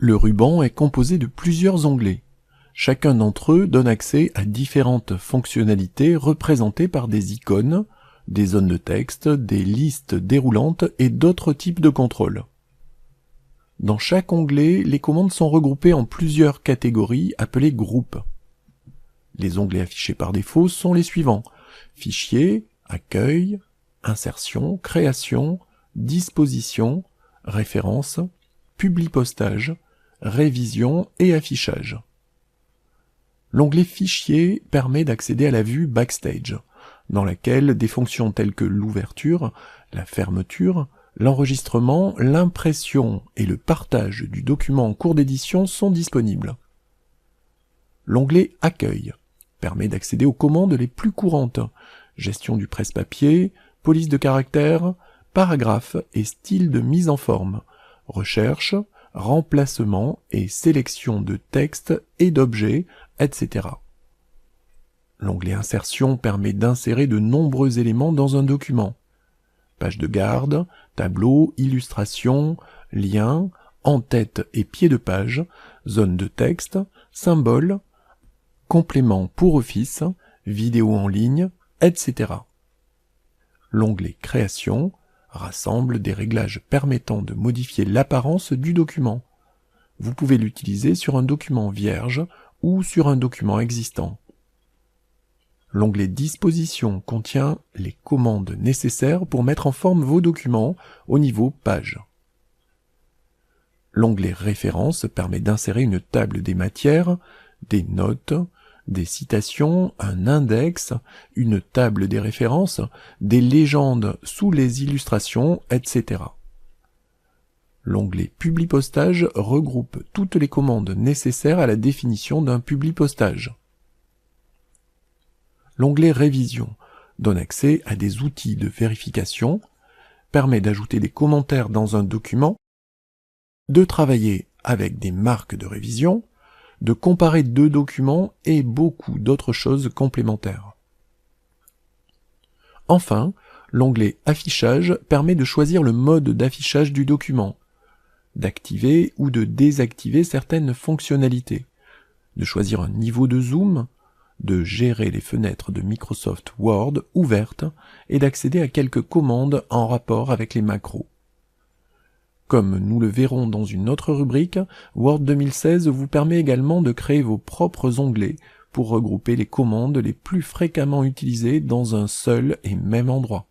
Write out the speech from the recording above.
Le ruban est composé de plusieurs onglets. Chacun d'entre eux donne accès à différentes fonctionnalités représentées par des icônes, des zones de texte, des listes déroulantes et d'autres types de contrôles. Dans chaque onglet, les commandes sont regroupées en plusieurs catégories appelées groupes. Les onglets affichés par défaut sont les suivants: Fichier, Accueil, Insertion, Création, Disposition, Référence, Publipostage, Révision et Affichage. L'onglet Fichier permet d'accéder à la vue Backstage, dans laquelle des fonctions telles que l'ouverture, la fermeture, l'enregistrement, l'impression et le partage du document en cours d'édition sont disponibles. L'onglet Accueil permet d'accéder aux commandes les plus courantes: gestion du presse-papier, police de caractères, paragraphes et style de mise en forme, recherche, remplacement et sélection de textes et d'objets, etc. L'onglet Insertion permet d'insérer de nombreux éléments dans un document: page de garde, tableau, illustration, liens, en-tête et pied de page, zone de texte, symboles, compléments pour office, vidéo en ligne, etc. L'onglet Création rassemble des réglages permettant de modifier l'apparence du document. Vous pouvez l'utiliser sur un document vierge ou sur un document existant. L'onglet Disposition contient les commandes nécessaires pour mettre en forme vos documents au niveau page. L'onglet Référence permet d'insérer une table des matières, des notes, des citations, un index, une table des références, des légendes sous les illustrations, etc. L'onglet Publipostage regroupe toutes les commandes nécessaires à la définition d'un publipostage. L'onglet Révision donne accès à des outils de vérification, permet d'ajouter des commentaires dans un document, de travailler avec des marques de révision, de comparer deux documents et beaucoup d'autres choses complémentaires. Enfin, l'onglet Affichage permet de choisir le mode d'affichage du document, d'activer ou de désactiver certaines fonctionnalités, de choisir un niveau de zoom, de gérer les fenêtres de Microsoft Word ouvertes et d'accéder à quelques commandes en rapport avec les macros. Comme nous le verrons dans une autre rubrique, Word 2016 vous permet également de créer vos propres onglets pour regrouper les commandes les plus fréquemment utilisées dans un seul et même endroit.